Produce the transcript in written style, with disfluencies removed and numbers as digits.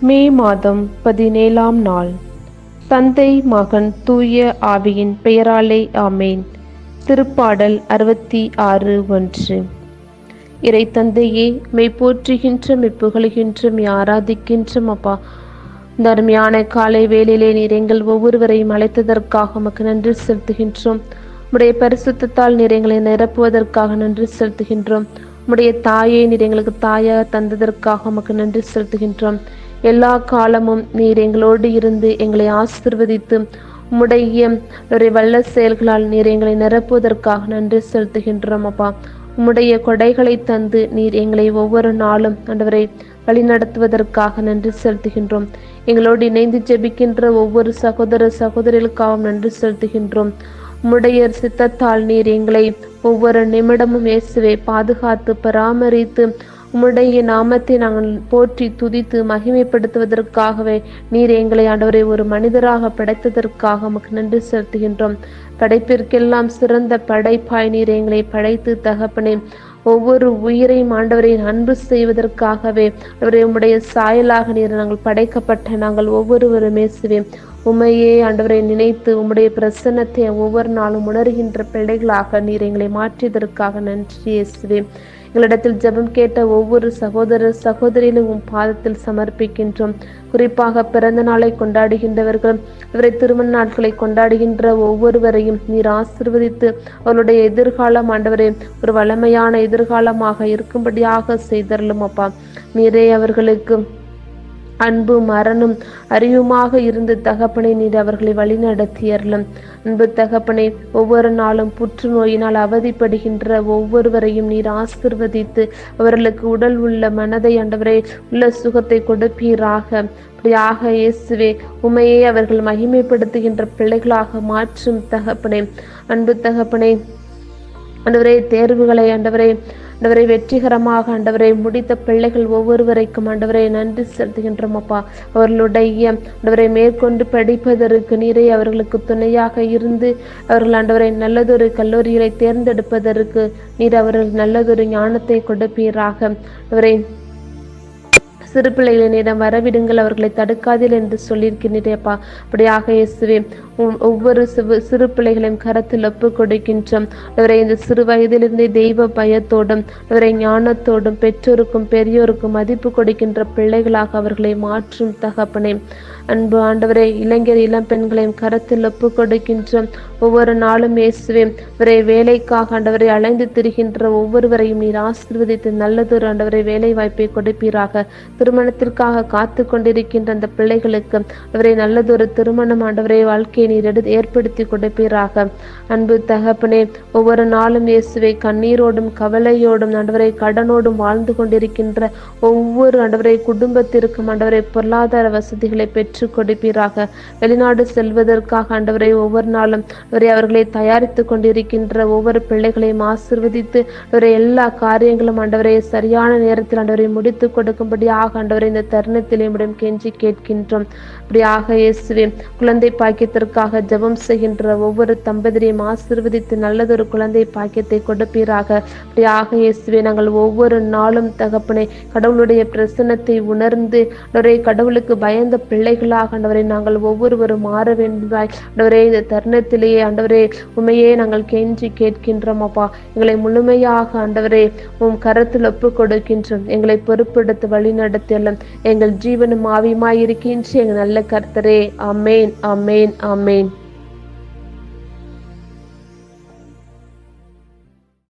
மே மாதம் 17ஆம் நாள். தந்தை மகன் தூய ஆவியின் பெயராலே ஆமேன். திருப்பாடல் 66:1. இறை தந்தையே, மெய் போற்றுகின்ற மெப்புகழுகின்ற ஆராதிக்கின்ற அப்பா, இந்த அருமையான காலை வேளையிலே நீர் எங்கள் ஒவ்வொருவரையும் அழைத்ததற்காக உமக்கு நன்றி செலுத்துகின்றோம். உம்முடைய பரிசுத்தத்தால் நீர் எங்களை நிரப்புவதற்காக நன்றி செலுத்துகின்றோம். உம்முடைய தாயை நீர் எங்களுக்கு தாயாக தந்ததற்காக உமக்கு நன்றி செலுத்துகின்றோம். எல்லா காலமும் நீர் எங்களோடு இருந்து எங்களை ஆசீர்வதித்து உம்முடைய வல்ல செயல்களால் நீர் எங்களை நிரப்புவதற்காக நன்றி செலுத்துகின்றோம் அப்பா. உம்முடைய கொடைகளை தந்து நீர் எங்களை ஒவ்வொரு நாளும் ஆண்டவரை வழிநடத்துவதற்காக நன்றி செலுத்துகின்றோம். எங்களோடு இணைந்து ஜெபிக்கின்ற ஒவ்வொரு சகோதர சகோதரிகளுக்காகவும் நன்றி செலுத்துகின்றோம். உம்முடைய சித்தத்தால் நீர் எங்களை ஒவ்வொரு நிமிடமும் இயேசுவை பாதுகாத்து பராமரித்து உம்முடைய நாமத்தை நாங்கள் போற்றி துதித்து மகிமைப்படுத்துவதற்காகவே நீர் எங்களை ஆண்டவரை ஒரு மனிதராக படைத்ததற்காக உமக்கு நன்றி செலுத்துகின்றோம். படைப்பிற்கெல்லாம் சிறந்த படைப்பாய் நீர் எங்களை படைத்து தகப்பனே, ஒவ்வொரு உயிரையும் ஆண்டவரை அன்பு செய்வதற்காகவே ஆண்டவரை உம்முடைய சாயலாக நீர் நாங்கள் படைக்கப்பட்ட நாங்கள் ஒவ்வொருவரும் இயேசுவே உம்மையே ஆண்டவரை நினைத்து உம்முடைய பிரசன்னத்தை ஒவ்வொரு நாளும் உணர்கின்ற பிள்ளைகளாக நீர் எங்களை மாற்றியதற்காக நன்றி இயேசுவே. எங்களிடத்தில் ஜெபம் கேட்ட ஒவ்வொரு சகோதர சகோதரியிலும் உம் பாதத்தில் சமர்ப்பிக்கின்றோம். குறிப்பாக பிறந்த நாளை கொண்டாடுகின்றவர்கள், இவரை திருமண நாட்களை கொண்டாடுகின்ற ஒவ்வொருவரையும் நீர் ஆசீர்வதித்து அவருடைய எதிர்காலம் ஆண்டவரே ஒரு வளமையான எதிர்காலமாக இருக்கும்படியாக செய்தருளும் அப்பா. நீரே அவர்களுக்கு அன்பு மரணும் அறிவுமாக இருந்து தகப்பனை நீர் அவர்களை வழிநடத்தியறலும். அன்பு தகப்பனை, ஒவ்வொரு நாளும் புற்றுநோயினால் அவதிப்படுகின்ற ஒவ்வொருவரையும் நீர் ஆசிர்வதித்து அவர்களுக்கு உடல் உள்ள மனதை ஆண்டவரே உள்ள சுகத்தை கொடுப்பீராக. அப்படியாக இயேசுவே உமையே அவர்கள் மகிமைப்படுத்துகின்ற பிள்ளைகளாக மாற்றும் தகப்பனே. அன்பு தகப்பனே, ஆண்டவரே தேர்வுகளை ஆண்டவரே வெற்றிகரமாக ஆண்டவரை முடித்த பிள்ளைகள் ஒவ்வொருவரைக்கும் ஆண்டவரை நன்றி செலுத்துகின்றோம் அப்பா. அவர்களுடைய ஆண்டவரை மேற்கொண்டு படிப்பதற்கு நீரே அவர்களுக்கு துணையாக இருந்து அவர்கள் ஆண்டவரை நல்லதொரு கல்லூரிகளை தேர்ந்தெடுப்பதற்கு நீர் அவர்கள் நல்லதொரு ஞானத்தை கொடுப்பீராக. அவரை சிறு பிள்ளைகளிடம் வரவிடுங்கள், அவர்களை தடுக்காதீர்கள் என்று சொல்லியிருக்கிறீரேப்பா. அப்படியாக இயேசுவே ஒவ்வொரு சிறு பிள்ளைகளையும் கரத்தில் ஒப்பு கொடுக்கின்றோம். அவரை இந்த சிறு வயதிலிருந்தே தெய்வ பயத்தோடும் அவரை ஞானத்தோடும் பெற்றோருக்கும் பெரியோருக்கும் மதிப்பு கொடுக்கின்ற பிள்ளைகளாக அவர்களை மாற்றும் தகப்பனே. அன்பு ஆண்டவரே, இளைஞர் இளம் பெண்களையும் கரத்தில் ஒப்பு கொடுக்கின்றோம். ஒவ்வொரு நாளும் இயேசுவே அவரை வேலைக்காக ஆண்டவரை அலைந்து திரிகின்ற ஒவ்வொருவரையும் நீர் ஆசீர்வதித்து நல்லதொரு ஆண்டவரை வேலை வாய்ப்பை கொடுப்பீராக. திருமணத்திற்காக காத்து கொண்டிருக்கின்ற அந்த பிள்ளைகளுக்கு அவரை நல்லதொரு திருமணம் ஆண்டவரை வாழ்க்கையை நீர் ஏற்படுத்தி கொடுப்பீராக. அன்பு தகப்பனே, ஒவ்வொரு நாளும் இயேசுவை கண்ணீரோடும் கவலையோடும் ஆண்டவரை கடனோடும் வாழ்ந்து கொண்டிருக்கின்ற ஒவ்வொரு ஆண்டவரை குடும்பத்திற்கும் ஆண்டவரை பொருளாதார வசதிகளை பெற்று கொடுப்பீராக. வெளிநாடு செல்வதற்காக ஆண்டவரை ஒவ்வொரு நாளும் அவர்களை தயாரித்து கொண்டிருக்கின்ற ஒவ்வொரு பிள்ளைகளையும் ஆசீர்வதித்து எல்லா காரியங்களும் ஆண்டவரை சரியான நேரத்தில் ஆண்டவரை முடித்து கொடுக்கும்படியாக ஆண்டவரை இந்த தருணத்திலே முடியும் கெஞ்சி கேட்கின்றோம். அப்படியாக இயேசுவே குழந்தை பாக்கியத்திற்காக ஜெபம் செய்கின்ற ஒவ்வொரு தம்பதியரையும் ஆசீர்வதித்து நல்லதொரு குழந்தை பாக்கியத்தை கொடுப்பீராக. அப்படியாக இயேசுவே நாங்கள் ஒவ்வொரு நாளும் தகப்பனை கடவுளுடைய பிரசன்னத்தை உணர்ந்து கடவுளுக்கு பயந்த பிள்ளைகளாக ஆண்டவரை நாங்கள் ஒவ்வொருவரும் மாற வேண்டுமாய் ஆண்டவரே இந்த தருணத்திலேயே ஆண்டவரே உண்மையே நாங்கள் கெஞ்சி கேட்கின்றோம் அப்பா. எங்களை முழுமையாக ஆண்டவரே கரத்தில் ஒப்பு கொடுக்கின்றோம். எங்களை பொறுப்பெடுத்து வழி நடத்தியல்லும் எங்கள் ஜீவனும் ஆவியுமாய் இருக்கின்ற எங்கள் நல்ல கர்த்தரே. ஆமேன், ஆமேன், ஆமேன்.